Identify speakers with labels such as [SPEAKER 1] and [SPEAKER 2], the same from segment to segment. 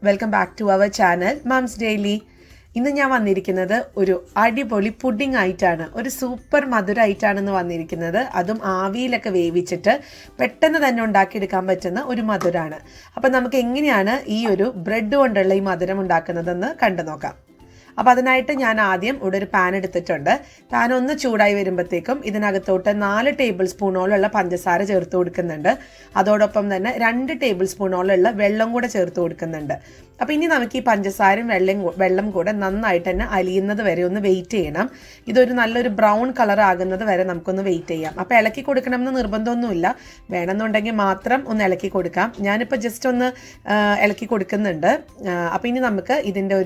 [SPEAKER 1] Welcome back to our channel moms daily. ഇന്ന് ഞാൻ വന്നിരിക്കുന്നത് ഒരു അടിപൊളി പുഡിംഗ് ആയിട്ടാണ്. ഒരു സൂപ്പർ മധുരമായിട്ടാണെന്ന് വന്നിരിക്കുന്നത്. അതും ആവിയിലൊക്കെ വേവിച്ചിട്ട് പെട്ടെന്ന് തന്നെ ഉണ്ടാക്കിയെടുക്കാൻ പറ്റുന്ന ഒരു മധുരമാണ്. അപ്പം നമുക്ക് എങ്ങനെയാണ് ഈ ഒരു ബ്രെഡ് കൊണ്ടുള്ള ഈ മധുരം ഉണ്ടാക്കുന്നതെന്ന് കണ്ടു നോക്കാം. അപ്പോൾ അതിനായിട്ട് ഞാൻ ആദ്യം ഇവിടെ ഒരു പാൻ എടുത്തിട്ടുണ്ട്. പാൻ ഒന്ന് ചൂടായി വരുമ്പോഴത്തേക്കും ഇതിനകത്തോട്ട് 4 ടേബിൾ സ്പൂണോളമുള്ള പഞ്ചസാര ചേർത്ത് കൊടുക്കുന്നുണ്ട്. അതോടൊപ്പം തന്നെ 2 ടേബിൾ സ്പൂണോളമുള്ള വെള്ളം കൂടെ ചേർത്ത് കൊടുക്കുന്നുണ്ട്. അപ്പോൾ ഇനി നമുക്ക് ഈ പഞ്ചസാരയും വെള്ളം കൂടെ നന്നായിട്ട് തന്നെ അലിയുന്നത് വരെ ഒന്ന് വെയിറ്റ് ചെയ്യണം. ഇതൊരു നല്ലൊരു ബ്രൗൺ കളർ ആകുന്നത് വരെ നമുക്കൊന്ന് വെയിറ്റ് ചെയ്യാം. അപ്പോൾ ഇളക്കി കൊടുക്കണമെന്ന് നിർബന്ധമൊന്നുമില്ല, വേണമെന്നുണ്ടെങ്കിൽ മാത്രം ഒന്ന് ഇളക്കി കൊടുക്കാം. ഞാനിപ്പോൾ ജസ്റ്റ് ഒന്ന് ഇളക്കി കൊടുക്കുന്നുണ്ട്. അപ്പോൾ ഇനി നമുക്ക് ഇതിൻ്റെ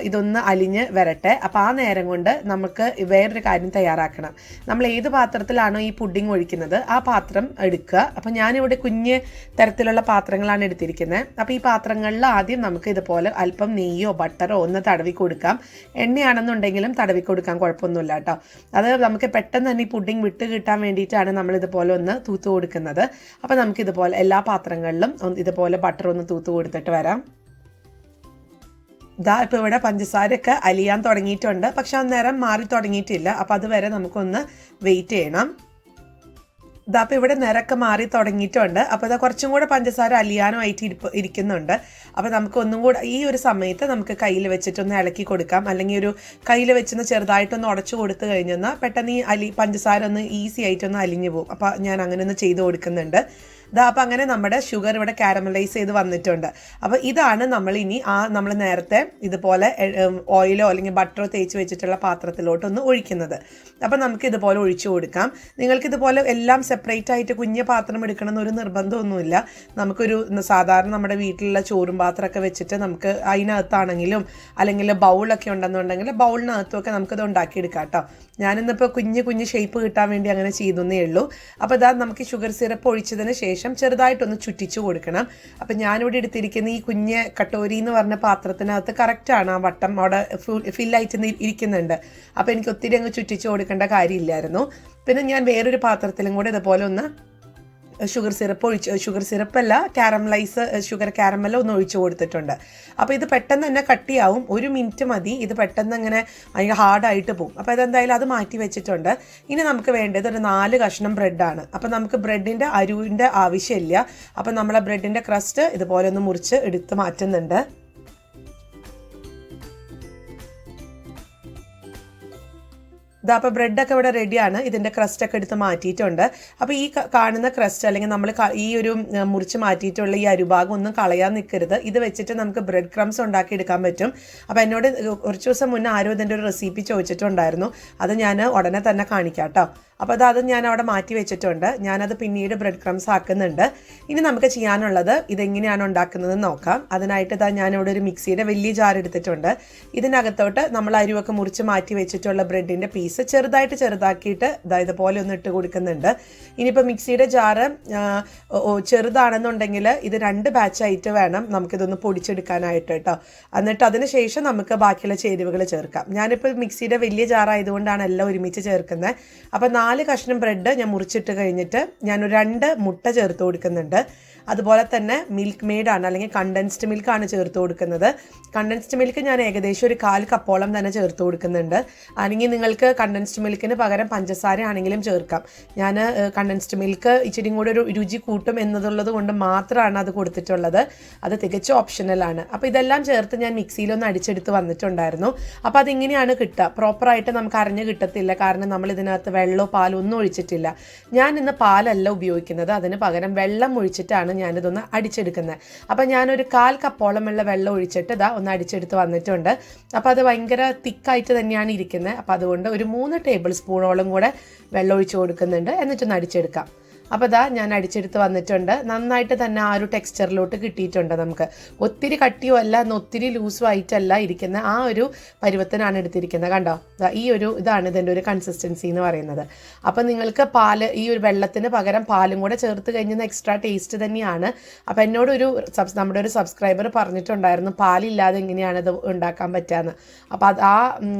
[SPEAKER 1] ഇതൊന്ന് അലിഞ്ഞ് വരട്ടെ. അപ്പോൾ ആ നേരം കൊണ്ട് നമുക്ക് വേറൊരു കാര്യം തയ്യാറാക്കണം. നമ്മൾ ഏത് പാത്രത്തിലാണോ ഈ പുഡിംഗ് ഒഴിക്കുന്നത് ആ പാത്രം എടുക്കുക. അപ്പോൾ ഞാനിവിടെ കുഞ്ഞ് തരത്തിലുള്ള പാത്രങ്ങളാണ് എടുത്തിരിക്കുന്നത്. അപ്പോൾ ഈ പാത്രങ്ങളിൽ ആദ്യം നമുക്ക് ഇതുപോലെ അല്പം നെയ്യോ ബട്ടറോ ഒന്ന് തടവി കൊടുക്കാം. എണ്ണയാണെന്നുണ്ടെങ്കിലും തടവി കൊടുക്കാം, കുഴപ്പമൊന്നുമില്ല കേട്ടോ. അത് നമുക്ക് പെട്ടെന്ന് തന്നെ ഈ പുഡിംഗ് വിട്ട് കിട്ടാൻ വേണ്ടിയിട്ടാണ് നമ്മൾ ഇതുപോലെ ഒന്ന് തൂത്ത് കൊടുക്കുന്നത്. അപ്പോൾ നമുക്കിതുപോലെ എല്ലാ പാത്രങ്ങളിലും ഇതുപോലെ ബട്ടർ ഒന്ന് തൂത്ത് കൊടുത്തിട്ട് വരാം. ഇപ്പോൾ ഇവിടെ പഞ്ചസാരയൊക്കെ അലിയാൻ തുടങ്ങിയിട്ടുണ്ട്, പക്ഷെ അന്നേരം മാറി തുടങ്ങിയിട്ടില്ല. അപ്പോൾ അതുവരെ നമുക്കൊന്ന് വെയിറ്റ് ചെയ്യണം. ഇപ്പോൾ ഇവിടെ നിരക്ക് മാറി തുടങ്ങിയിട്ടുണ്ട്. അപ്പോൾ കുറച്ചും കൂടെ പഞ്ചസാര അലിയാനുമായിട്ട് ഇരിക്കുന്നുണ്ട്. അപ്പോൾ നമുക്ക് ഒന്നും കൂടെ ഈ ഒരു സമയത്ത് നമുക്ക് കയ്യിൽ വെച്ചിട്ടൊന്ന് ഇളക്കി കൊടുക്കാം. അല്ലെങ്കിൽ ഒരു കയ്യിൽ വെച്ചൊന്ന് ചെറുതായിട്ടൊന്ന് ഉടച്ചു കൊടുത്തു കഴിഞ്ഞാൽ പെട്ടെന്ന് ഈ പഞ്ചസാര ഒന്ന് ഈസി ആയിട്ടൊന്ന് അലിഞ്ഞു പോകും. അപ്പോൾ ഞാൻ അങ്ങനെ ഒന്ന് ചെയ്ത് കൊടുക്കുന്നുണ്ട്. അപ്പോൾ അങ്ങനെ നമ്മുടെ ഷുഗർ ഇവിടെ കാരമലൈസ് ചെയ്ത് വന്നിട്ടുണ്ട്. അപ്പോൾ ഇതാണ് നമ്മൾ ഇനി നമ്മൾ നേരത്തെ ഇതുപോലെ ഓയിലോ അല്ലെങ്കിൽ ബട്ടറോ തേച്ച് വെച്ചിട്ടുള്ള പാത്രത്തിലോട്ടൊന്ന് ഒഴിക്കുന്നത്. അപ്പോൾ നമുക്ക് ഇതുപോലെ ഒഴിച്ചു കൊടുക്കാം. നിങ്ങൾക്കിതുപോലെ എല്ലാം സെപ്പറേറ്റ് ആയിട്ട് കുഞ്ഞ് പാത്രം എടുക്കണമെന്ന് ഒരു നിർബന്ധമൊന്നുമില്ല. നമുക്കൊരു സാധാരണ നമ്മുടെ വീട്ടിലുള്ള ചോറും പാത്രമൊക്കെ വെച്ചിട്ട് നമുക്ക് അതിനകത്താണെങ്കിലും അല്ലെങ്കിൽ ബൗളൊക്കെ ഉണ്ടെന്നുണ്ടെങ്കിൽ ബൗളിനകത്തുമൊക്കെ നമുക്കത് ഉണ്ടാക്കിയെടുക്കാം കേട്ടോ. ഞാനിന്നിപ്പോൾ കുഞ്ഞ് ഷേപ്പ് കിട്ടാൻ വേണ്ടി അങ്ങനെ ചെയ്തെന്നേ ഉള്ളൂ. അപ്പോൾ നമുക്ക് ഷുഗർ സിറപ്പ് ഒഴിച്ചതിന് ശേഷം ചെറുതായിട്ടൊന്ന് ചുറ്റിച്ചു കൊടുക്കണം. അപ്പം ഞാനിവിടെ എടുത്തിരിക്കുന്ന ഈ കുഞ്ഞ് കട്ടോരി എന്ന് പറഞ്ഞ പാത്രത്തിനകത്ത് കറക്റ്റാണ് ആ വട്ടം അവിടെ ഫില്ലായിട്ട് ഇരിക്കുന്നുണ്ട്. അപ്പോൾ എനിക്ക് ഒത്തിരി അങ്ങ് ചുറ്റിച്ചു കൊടുക്കേണ്ട കാര്യമില്ലായിരുന്നു. പിന്നെ ഞാൻ വേറൊരു പാത്രത്തിലും കൂടെ ഇതുപോലെ ഒന്ന് ഷുഗർ സിറപ്പല്ല ഷുഗർ കാരമൽ ഒന്ന് ഒഴിച്ചു കൊടുത്തിട്ടുണ്ട്. അപ്പോൾ ഇത് പെട്ടെന്ന് തന്നെ കട്ടിയാവും. 1 മിനിറ്റ് മതി, ഇത് പെട്ടെന്ന് അങ്ങനെ അതിന് ഹാർഡായിട്ട് പോകും. അപ്പോൾ അതെന്തായാലും അത് മാറ്റി വെച്ചിട്ടുണ്ട്. ഇനി നമുക്ക് വേണ്ടത് ഒരു 4 കഷ്ണം ബ്രെഡാണ്. അപ്പോൾ നമുക്ക് ബ്രെഡിൻ്റെ അരുവിൻ്റെ ആവശ്യമില്ല. അപ്പോൾ നമ്മളെ ബ്രെഡിൻ്റെ ക്രസ്റ്റ് ഇതുപോലെ ഒന്ന് മുറിച്ച് എടുത്ത് മാറ്റുന്നുണ്ട്. അപ്പോൾ ബ്രെഡൊക്കെ ഇവിടെ റെഡിയാണ്. ഇതിൻ്റെ ക്രസ്റ്റൊക്കെ എടുത്ത് മാറ്റിയിട്ടുണ്ട്. അപ്പോൾ ഈ കാണുന്ന ക്രസ്റ്റ് അല്ലെങ്കിൽ നമ്മൾ ഈ ഒരു മുറിച്ച് മാറ്റിയിട്ടുള്ള ഈ അരുഭാഗം ഒന്നും കളയാൻ നിൽക്കരുത്. ഇത് വെച്ചിട്ട് നമുക്ക് ബ്രെഡ് ക്രംസ് ഉണ്ടാക്കിയെടുക്കാൻ പറ്റും. അപ്പോൾ എന്നോട് കുറച്ച് ദിവസം മുന്നേ ആരും ഇതിൻ്റെ ഒരു റെസിപ്പി ചോദിച്ചിട്ടുണ്ടായിരുന്നു. അത് ഞാൻ ഉടനെ തന്നെ കാണിക്കാം കേട്ടോ. അപ്പോൾ അത് ഞാൻ അവിടെ മാറ്റി വെച്ചിട്ടുണ്ട്. ഞാനത് പിന്നീട് ബ്രെഡ് ക്രംസ് ആക്കുന്നുണ്ട്. ഇനി നമുക്ക് ചെയ്യാനുള്ളത് ഇതെങ്ങനെയാണ് ഉണ്ടാക്കുന്നതെന്ന് നോക്കാം. അതിനായിട്ട് ഞാനിവിടെ ഒരു മിക്സിയുടെ വലിയ ജാർ എടുത്തിട്ടുണ്ട്. ഇതിനകത്തോട്ട് നമ്മൾ അരിവൊക്കെ മുറിച്ച് മാറ്റി വെച്ചിട്ടുള്ള ബ്രെഡിൻ്റെ പീസ് ചെറുതാക്കിയിട്ട് ഇതുപോലെ ഒന്ന് ഇട്ട് കൊടുക്കുന്നുണ്ട്. ഇനിയിപ്പോൾ മിക്സിയുടെ ജാറ് ചെറുതാണെന്നുണ്ടെങ്കിൽ ഇത് 2 ബാച്ചായിട്ട് വേണം നമുക്കിതൊന്ന് പൊടിച്ചെടുക്കാനായിട്ട് കേട്ടോ. എന്നിട്ട് അതിന് ശേഷം നമുക്ക് ബാക്കിയുള്ള ചേരുവകൾ ചേർക്കാം. ഞാനിപ്പോൾ മിക്സിയുടെ വലിയ ജാറായതുകൊണ്ടാണ് എല്ലാം ഒരുമിച്ച് ചേർക്കുന്നത്. അപ്പോൾ 4 കഷ്ണം ബ്രെഡ് ഞാൻ മുറിച്ചിട്ട് കഴിഞ്ഞിട്ട് ഞാനൊരു 2 മുട്ട ചേർത്ത് കൊടുക്കുന്നുണ്ട്. അതുപോലെ തന്നെ മിൽക്ക് മെയ്ഡാണ് അല്ലെങ്കിൽ കണ്ടൻസ്ഡ് മിൽക്കാണ് ചേർത്ത് കൊടുക്കുന്നത്. കണ്ടൻസ്ഡ് മിൽക്ക് ഞാൻ ഏകദേശം ഒരു 1/4 കപ്പോളം തന്നെ ചേർത്ത് കൊടുക്കുന്നുണ്ട്. അല്ലെങ്കിൽ നിങ്ങൾക്ക് കണ്ടൻസ്ഡ് മിൽക്കിന് പകരം പഞ്ചസാര ആണെങ്കിലും ചേർക്കാം. ഞാൻ കണ്ടൻസ്ഡ് മിൽക്ക് ഇച്ചിരി കൂടെ ഒരു രുചി കൂട്ടും എന്നുള്ളത് കൊണ്ട് മാത്രമാണ് അത് കൊടുത്തിട്ടുള്ളത്. അത് തികച്ചും ഓപ്ഷണലാണ്. അപ്പോൾ ഇതെല്ലാം ചേർത്ത് ഞാൻ മിക്സിയിലൊന്ന് അടിച്ചെടുത്ത് വന്നിട്ടുണ്ടായിരുന്നു. അപ്പോൾ അതിങ്ങനെയാണ് കിട്ടുക. പ്രോപ്പറായിട്ട് നമുക്ക് അരഞ്ഞ് കിട്ടത്തില്ല, കാരണം നമ്മൾ ഇതിനകത്ത് വെള്ളമോ പാലോ ഒന്നും ഒഴിച്ചിട്ടില്ല. ഞാൻ ഇന്ന് പാലല്ല ഉപയോഗിക്കുന്നത്, അതിന് പകരം വെള്ളം ഒഴിച്ചിട്ടാണ് ഞാനിതൊന്ന് അടിച്ചെടുക്കുന്നത്. അപ്പം ഞാനൊരു 1/4 കപ്പോളമുള്ള വെള്ളം ഒഴിച്ചിട്ട് ഒന്ന് അടിച്ചെടുത്ത് വന്നിട്ടുണ്ട്. അപ്പോൾ അത് ഭയങ്കര തിക്കായിട്ട് തന്നെയാണ് ഇരിക്കുന്നത്. അപ്പോൾ അതുകൊണ്ട് ഒരു 3 ടേബിൾ സ്പൂണോളം കൂടെ വെള്ളം ഒഴിച്ച് കൊടുക്കുന്നുണ്ട്. എന്നിട്ടൊന്ന് അടിച്ചെടുക്കാം. അപ്പോൾ ഞാൻ അടിച്ചെടുത്ത് വന്നിട്ടുണ്ട്. നന്നായിട്ട് തന്നെ ആ ഒരു ടെക്സ്ചറിലോട്ട് കിട്ടിയിട്ടുണ്ട്. നമുക്ക് ഒത്തിരി കട്ടിയോ അല്ല ഒത്തിരി ലൂസും ആയിട്ടല്ല ഇരിക്കുന്ന ആ ഒരു പരുവത്തിനാണ് എടുത്തിരിക്കുന്നത്. കണ്ടോ, ഇതാണ് ഇതിൻ്റെ ഒരു കൺസിസ്റ്റൻസി എന്ന് പറയുന്നത്. അപ്പോൾ നിങ്ങൾക്ക് ഈ ഒരു വെള്ളത്തിന് പകരം പാലും കൂടെ ചേർത്ത് കഴിഞ്ഞാൽ എക്സ്ട്രാ ടേസ്റ്റ് തന്നെയാണ്. അപ്പോൾ നമ്മുടെ ഒരു സബ്സ്ക്രൈബർ പറഞ്ഞിട്ടുണ്ടായിരുന്നു പാലില്ലാതെ എങ്ങനെയാണ് ഇത് ഉണ്ടാക്കാൻ പറ്റുകയെന്ന്. അപ്പോൾ ആ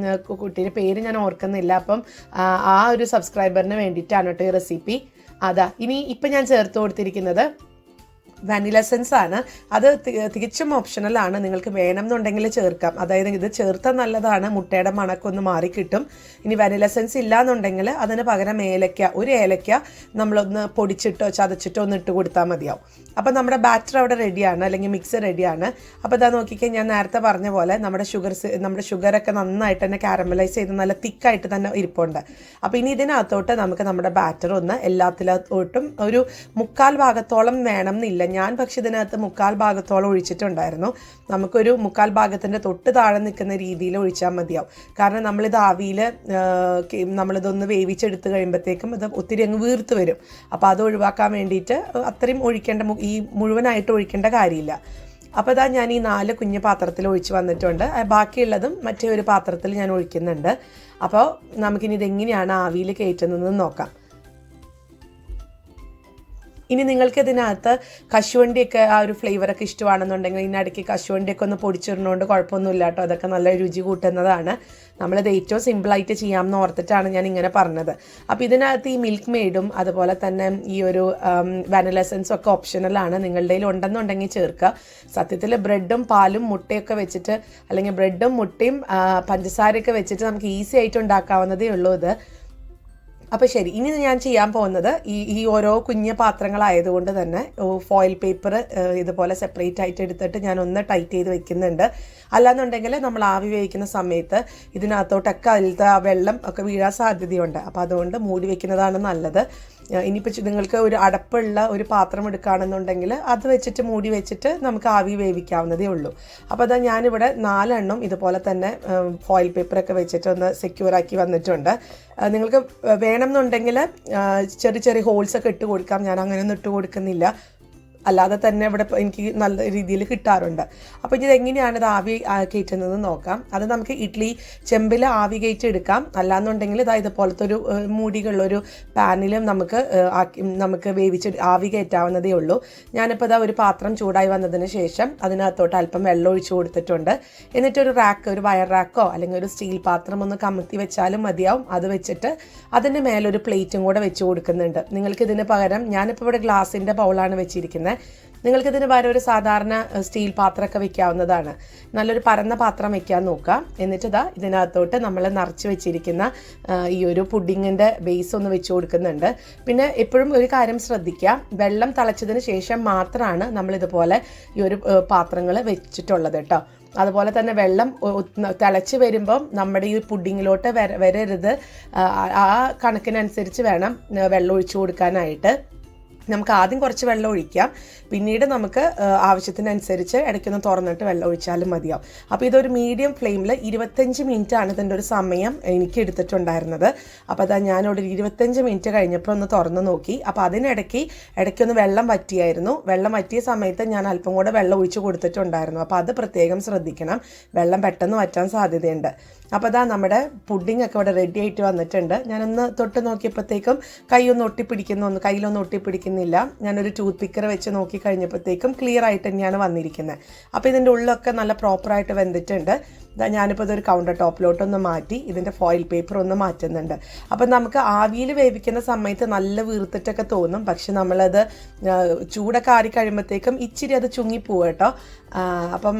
[SPEAKER 1] കുട്ടിയുടെ പേര് ഞാൻ ഓർക്കുന്നില്ല. അപ്പം ആ ഒരു സബ്സ്ക്രൈബറിന് വേണ്ടിയിട്ടാണ് കേട്ടോ ഈ റെസിപ്പി. ഇനി ഇപ്പം ഞാൻ ചേർത്ത് കൊടുത്തിരിക്കുന്നത് വാനില എസൻസ് ആണ്. അത് തികച്ചും ഓപ്ഷണലാണ്, നിങ്ങൾക്ക് വേണമെന്നുണ്ടെങ്കിൽ ചേർക്കാം. അതായത് ഇത് ചേർത്താൽ നല്ലതാണ്, മുട്ടയുടെ മണക്കൊന്ന് മാറിക്കിട്ടും. ഇനി വാനില എസൻസ് ഇല്ലാന്നുണ്ടെങ്കിൽ അതിന് പകരം ഒരു ഏലക്ക നമ്മളൊന്ന് പൊടിച്ചിട്ടോ ചതച്ചിട്ടോ ഒന്ന് ഇട്ട് കൊടുത്താൽ മതിയാവും. അപ്പോൾ നമ്മുടെ ബാറ്റർ അവിടെ റെഡിയാണ്, അല്ലെങ്കിൽ മിക്സ് റെഡിയാണ്. അപ്പോൾ ഇതാ നോക്കിക്കാൻ ഞാൻ നേരത്തെ പറഞ്ഞ പോലെ നമ്മുടെ ഷുഗറൊക്കെ നന്നായിട്ട് തന്നെ കാരമലൈസ് ചെയ്ത് നല്ല തിക്കായിട്ട് തന്നെ ഇരിപ്പുണ്ട്. അപ്പോൾ ഇനി ഇതിനകത്തോട്ട് നമുക്ക് നമ്മുടെ ബാറ്റർ ഒന്ന് എല്ലാത്തിലോട്ടും ഒരു 1/4 ഭാഗത്തോളം വേണം എന്നില്ല. ഞാൻ പക്ഷെ ഇതിനകത്ത് 1/4 ഭാഗത്തോളം ഒഴിച്ചിട്ടുണ്ടായിരുന്നു. നമുക്കൊരു 1/4 ഭാഗത്തിൻ്റെ തൊട്ട് താഴെ നിൽക്കുന്ന രീതിയിൽ ഒഴിച്ചാൽ മതിയാവും. കാരണം നമ്മളിത് ആവിയിൽ നമ്മളിതൊന്ന് വേവിച്ചെടുത്ത് കഴിയുമ്പോഴത്തേക്കും ഇത് ഒത്തിരി അങ്ങ് വീർത്ത് വരും. അപ്പോൾ അത് ഒഴിവാക്കാൻ വേണ്ടിയിട്ട് അത്രയും ഈ മുഴുവനായിട്ട് ഒഴിക്കേണ്ട കാര്യമില്ല. അപ്പോൾ ഇതാ ഞാൻ ഈ 4 കുഞ്ഞു പാത്രത്തിൽ ഒഴിച്ച് വന്നിട്ടുണ്ട്. ബാക്കിയുള്ളതും മറ്റേ ഒരു പാത്രത്തിൽ ഞാൻ ഒഴിക്കുന്നുണ്ട്. അപ്പോൾ നമുക്കിനി ഇതെങ്ങനെയാണ് ആവിയിൽ കയറ്റുന്നതെന്ന് നോക്കാം. ഇനി നിങ്ങൾക്ക് ഇതിനകത്ത് കശുവണ്ടിയൊക്കെ ആ ഒരു ഫ്ലേവറൊക്കെ ഇഷ്ടമാണെന്നുണ്ടെങ്കിൽ ഇതിനിടയ്ക്ക് കശുവണ്ടിയൊക്കെ ഒന്ന് പൊടിച്ചിടുന്നതുകൊണ്ട് കുഴപ്പമൊന്നുമില്ല കേട്ടോ. അതൊക്കെ നല്ല രുചി കൂട്ടുന്നതാണ്. നമ്മളിത് ഏറ്റവും സിമ്പിളായിട്ട് ചെയ്യാമെന്ന് ഓർത്തിട്ടാണ് ഞാൻ ഇങ്ങനെ പറഞ്ഞത്. അപ്പോൾ ഇതിനകത്ത് ഈ മിൽക്ക് മെയ്ഡും അതുപോലെ തന്നെ ഈ ഒരു വാനില എസൻസും ഒക്കെ ഓപ്ഷണലാണ്. നിങ്ങളുടെ കയ്യിൽ ഉണ്ടെന്നുണ്ടെങ്കിൽ ചേർക്കുക. സത്യത്തിൽ ബ്രെഡും പാലും മുട്ടയൊക്കെ വെച്ചിട്ട്, അല്ലെങ്കിൽ ബ്രെഡും മുട്ടയും പഞ്ചസാരയൊക്കെ വെച്ചിട്ട് നമുക്ക് ഈസി ആയിട്ട് ഉണ്ടാക്കാവുന്നതേ ഉള്ളൂ ഇത്. അപ്പോൾ ശരി, ഇനി ഞാൻ ചെയ്യാൻ പോകുന്നത് ഈ ഓരോ കുഞ്ഞു പാത്രങ്ങളായതുകൊണ്ട് തന്നെ ഫോയിൽ പേപ്പർ ഇതുപോലെ സെപ്പറേറ്റ് ആയിട്ട് എടുത്തിട്ട് ഞാനൊന്ന് ടൈറ്റ് ചെയ്ത് വെക്കുന്നുണ്ട്. അല്ലാന്നുണ്ടെങ്കിൽ നമ്മൾ ആവി വേവിക്കുന്ന സമയത്ത് ഇതിനകത്തോട്ടൊക്കെ അതിലത്തെ വെള്ളം ഒക്കെ വീഴാൻ സാധ്യതയുണ്ട്. അപ്പോൾ അതുകൊണ്ട് മൂടി വെക്കുന്നതാണ് നല്ലത്. ഇനിയിപ്പോൾ നിങ്ങൾക്ക് ഒരു അടപ്പുള്ള ഒരു പാത്രം എടുക്കുകയാണെന്നുണ്ടെങ്കിൽ അത് വെച്ചിട്ട് മൂടി വെച്ചിട്ട് നമുക്ക് ആവി വേവിക്കാവുന്നതേ ഉള്ളൂ. അപ്പോൾ അതാ ഞാനിവിടെ 4 എണ്ണം ഇതുപോലെ തന്നെ ഫോയിൽ പേപ്പറൊക്കെ വെച്ചിട്ട് ഒന്ന് സെക്യൂറാക്കി വന്നിട്ടുണ്ട്. നിങ്ങൾക്ക് വേണമെന്നുണ്ടെങ്കിൽ ചെറിയ ചെറിയ ഹോൾസൊക്കെ ഇട്ട് കൊടുക്കാം. ഞാൻ അങ്ങനെയൊന്നും ഇട്ട് കൊടുക്കുന്നില്ല, അല്ലാതെ തന്നെ ഇവിടെ എനിക്ക് നല്ല രീതിയിൽ കിട്ടാറുണ്ട്. അപ്പോൾ ഇത് എങ്ങനെയാണ് ഇത് ആവി കയറ്റുന്നത് നോക്കാം. അത് നമുക്ക് ഇഡ്ഡലി ചെമ്പിൽ ആവി കയറ്റി എടുക്കാം. അല്ലാന്നുണ്ടെങ്കിൽ ഇതുപോലത്തെ ഒരു മൂടികളുള്ളൊരു പാനിലും നമുക്ക് വേവിച്ച് ആവി കയറ്റാവുന്നതേ ഉള്ളൂ. ഞാനിപ്പോൾ ഒരു പാത്രം ചൂടായി വന്നതിന് ശേഷം അതിനകത്തോട്ട് അല്പം വെള്ളം ഒഴിച്ചു കൊടുത്തിട്ടുണ്ട്. എന്നിട്ടൊരു ഒരു വയർ റാക്കോ അല്ലെങ്കിൽ ഒരു സ്റ്റീൽ പാത്രം ഒന്ന് കമത്തി വെച്ചാലും മതിയാവും. അത് വെച്ചിട്ട് അതിൻ്റെ മേലൊരു പ്ലേറ്റും കൂടെ വെച്ച് കൊടുക്കുന്നുണ്ട്. നിങ്ങൾക്കിതിന് പകരം ഞാനിപ്പോൾ ഇവിടെ ഗ്ലാസിൻ്റെ ബൗളാണ് വെച്ചിരിക്കുന്നത്. നിങ്ങൾക്കിതിന് പകരം ഒരു സാധാരണ സ്റ്റീൽ പാത്രമൊക്കെ വെക്കാവുന്നതാണ്. നല്ലൊരു പരന്ന പാത്രം വെക്കാൻ നോക്കുക. എന്നിട്ട് ഇതിനകത്തോട്ട് നമ്മൾ നിറച്ച് വെച്ചിരിക്കുന്ന ഈ ഒരു പുഡിങ്ങിൻ്റെ ബേസ് ഒന്ന് വെച്ച് കൊടുക്കുന്നുണ്ട്. പിന്നെ എപ്പോഴും ഒരു കാര്യം ശ്രദ്ധിക്കുക, വെള്ളം തിളച്ചതിന് ശേഷം മാത്രമാണ് നമ്മളിതുപോലെ ഈ ഒരു പാത്രങ്ങൾ വെച്ചിട്ടുള്ളത് കേട്ടോ. അതുപോലെ തന്നെ വെള്ളം തിളച്ച് വരുമ്പം നമ്മുടെ ഈ പുഡിങ്ങിലോട്ട് വരരുത്. ആ കണക്കിനനുസരിച്ച് വേണം വെള്ളം ഒഴിച്ചു കൊടുക്കാനായിട്ട്. നമുക്ക് ആദ്യം കുറച്ച് വെള്ളം ഒഴിക്കാം, പിന്നീട് നമുക്ക് ആവശ്യത്തിനനുസരിച്ച് ഇടയ്ക്കൊന്ന് തുറന്നിട്ട് വെള്ളം ഒഴിച്ചാലും മതിയാവും. അപ്പോൾ ഇതൊരു മീഡിയം ഫ്ലെയിമിൽ 25 മിനിറ്റാണ് ഇതിൻ്റെ ഒരു സമയം എനിക്ക് എടുത്തിട്ടുണ്ടായിരുന്നത്. അപ്പോൾ ഞാനൊരു 25 മിനിറ്റ് കഴിഞ്ഞപ്പോൾ ഒന്ന് തുറന്ന് നോക്കി. അപ്പോൾ ഇടയ്ക്കൊന്ന് വെള്ളം വറ്റിയായിരുന്നു. വെള്ളം വറ്റിയ സമയത്ത് ഞാൻ അല്പം കൂടെ വെള്ളം ഒഴിച്ച് കൊടുത്തിട്ടുണ്ടായിരുന്നു. അപ്പോൾ അത് പ്രത്യേകം ശ്രദ്ധിക്കണം, വെള്ളം പെട്ടെന്ന് വറ്റാൻ സാധ്യതയുണ്ട്. അപ്പോൾ നമ്മുടെ പുഡിംഗ് ഒക്കെ ഇവിടെ റെഡി ആയിട്ട് വന്നിട്ടുണ്ട്. ഞാനൊന്ന് തൊട്ട് നോക്കിയപ്പോഴത്തേക്കും കൈയൊന്നും ഒട്ടിപ്പിടിക്കുന്നില്ല. ഞാനൊരു ടൂത്ത് പിക്കർ വെച്ച് നോക്കി കഴിഞ്ഞപ്പോഴത്തേക്കും ക്ലിയർ ആയിട്ട് തന്നെയാണ് വന്നിരിക്കുന്നത്. അപ്പോൾ ഇതിൻ്റെ ഉള്ളൊക്കെ നല്ല പ്രോപ്പറായിട്ട് വെന്തിട്ടുണ്ട്. ഞാനിപ്പോൾ ഇതൊരു കൗണ്ടർ ടോപ്പിലോട്ടൊന്ന് മാറ്റി ഇതിൻ്റെ ഫോയിൽ പേപ്പർ ഒന്ന് മാറ്റുന്നുണ്ട്. അപ്പം നമുക്ക് ആവിയിൽ വേവിക്കുന്ന സമയത്ത് നല്ല വീർത്തിട്ടൊക്കെ തോന്നും. പക്ഷെ നമ്മളത് ചൂടൊക്കെ ആറി കഴിയുമ്പോഴത്തേക്കും ഇച്ചിരി അത് ചുങ്ങിപ്പോവും കേട്ടോ. അപ്പം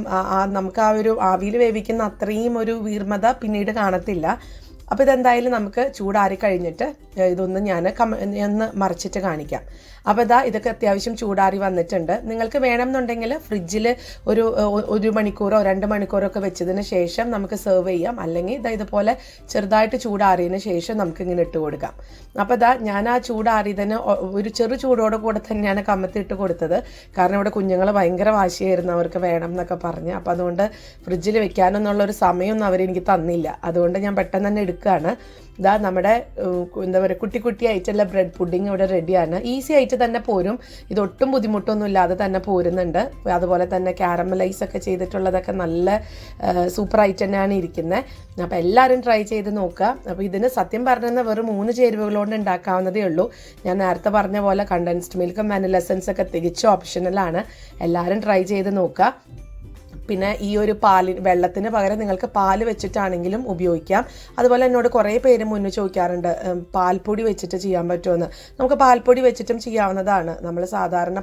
[SPEAKER 1] നമുക്ക് ആ ഒരു ആവിയിൽ വേവിക്കുന്ന അത്രയും ഒരു വീർമത പിന്നീട് കാണത്തില്ല. അപ്പോൾ ഇതെന്തായാലും നമുക്ക് ചൂടാറി കഴിഞ്ഞിട്ട് ഇതൊന്ന് ഞാൻ ഒന്ന് മറിച്ചിട്ട് കാണിക്കാം. അപ്പോൾ ഇതൊക്കെ അത്യാവശ്യം ചൂടാറി വന്നിട്ടുണ്ട്. നിങ്ങൾക്ക് വേണമെന്നുണ്ടെങ്കിൽ ഫ്രിഡ്ജിൽ ഒരു മണിക്കൂറോ 2 മണിക്കൂറോ ഒക്കെ വെച്ചതിന് ശേഷം നമുക്ക് സെർവ് ചെയ്യാം. അല്ലെങ്കിൽ ഇതുപോലെ ചെറുതായിട്ട് ചൂടാറിയതിന് ശേഷം നമുക്ക് ഇങ്ങനെ ഇട്ട് കൊടുക്കാം. അപ്പോൾ ഞാൻ ആ ചൂടാറിയതിന് ഒരു ചെറു ചൂടോടെ കൂടെ തന്നെയാണ് കമത്തിയിട്ട് കൊടുത്തത്. കാരണം ഇവിടെ കുഞ്ഞുങ്ങൾ ഭയങ്കര വാശിയായിരുന്നു, അവർക്ക് വേണം എന്നൊക്കെ പറഞ്ഞ്. അപ്പോൾ അതുകൊണ്ട് ഫ്രിഡ്ജിൽ വെക്കാനെന്നുള്ളൊരു സമയമൊന്നും അവരെനിക്ക് തന്നില്ല. അതുകൊണ്ട് ഞാൻ പെട്ടെന്ന് തന്നെ എടുക്കുകയാണ്. നമ്മുടെ എന്താ പറയുക, കുട്ടിയായിട്ടുള്ള ബ്രെഡ് പുഡിങ് ഇവിടെ റെഡിയാണ്. ഈസി ആയിട്ട് തന്നെ പോരും. ഇതൊട്ടും ബുദ്ധിമുട്ടൊന്നും ഇല്ലാതെ തന്നെ പോരുന്നുണ്ട്. അതുപോലെ തന്നെ കാരമലൈസ് ഒക്കെ ചെയ്തിട്ടുള്ളതൊക്കെ നല്ല സൂപ്പറായിട്ട് തന്നെയാണ് ഇരിക്കുന്നത്. അപ്പോൾ എല്ലാവരും ട്രൈ ചെയ്ത് നോക്കുക. അപ്പോൾ ഇതിന് സത്യം പറഞ്ഞാൽ വെറും 3 ചേരുവകളോണ്ട് ഉണ്ടാക്കാവുന്നതേ ഉള്ളൂ. ഞാൻ നേരത്തെ പറഞ്ഞ പോലെ കണ്ടൻസ്ഡ് മിൽക്കും വാനില എസൻസ് ഒക്കെ തികച്ചും ഓപ്ഷണലാണ്. എല്ലാവരും ട്രൈ ചെയ്ത് നോക്കുക. പിന്നെ ഈ ഒരു വെള്ളത്തിന് പകരം നിങ്ങൾക്ക് പാല് വെച്ചിട്ടാണെങ്കിലും ഉപയോഗിക്കാം. അതുപോലെ എന്നോട് കുറേ പേര് മുന്നേ ചോദിക്കാറുണ്ട് പാൽപ്പൊടി വെച്ചിട്ട് ചെയ്യാൻ പറ്റുമെന്ന്. നമുക്ക് പാൽപ്പൊടി വെച്ചിട്ടും ചെയ്യാവുന്നതാണ്. നമ്മൾ സാധാരണ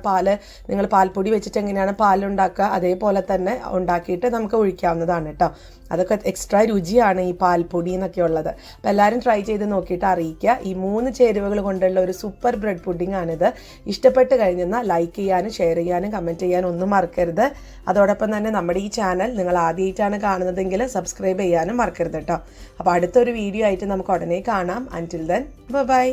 [SPEAKER 1] നിങ്ങൾ പാൽപ്പൊടി വെച്ചിട്ട് എങ്ങനെയാണ് പാലുണ്ടാക്കുക അതേപോലെ തന്നെ ഉണ്ടാക്കിയിട്ട് നമുക്ക് ഒഴിക്കാവുന്നതാണ് കേട്ടോ. അതൊക്കെ എക്സ്ട്രാ രുചിയാണ് ഈ പാൽപ്പൊടി എന്നൊക്കെ ഉള്ളത്. അപ്പോൾ എല്ലാവരും ട്രൈ ചെയ്ത് നോക്കിയിട്ട് അറിയിക്കുക. ഈ 3 ചേരുവകൾ കൊണ്ടുള്ള ഒരു സൂപ്പർ ബ്രെഡ് പുഡിംഗ് ആണിത്. ഇഷ്ടപ്പെട്ട് കഴിഞ്ഞെന്നാൽ ലൈക്ക് ചെയ്യാനും ഷെയർ ചെയ്യാനും കമൻറ്റ് ചെയ്യാനും ഒന്നും മറക്കരുത്. അതോടൊപ്പം തന്നെ നമ്മുടെ ഈ ചാനൽ നിങ്ങൾ ആദ്യമായിട്ടാണ് കാണുന്നതെങ്കിൽ സബ്സ്ക്രൈബ് ചെയ്യാനും മറക്കരുത് കേട്ടോ. അപ്പോൾ അടുത്തൊരു വീഡിയോ ആയിട്ട് നമുക്ക് ഉടനെ കാണാം. അൻറ്റിൽ ദെൻ ബൈ.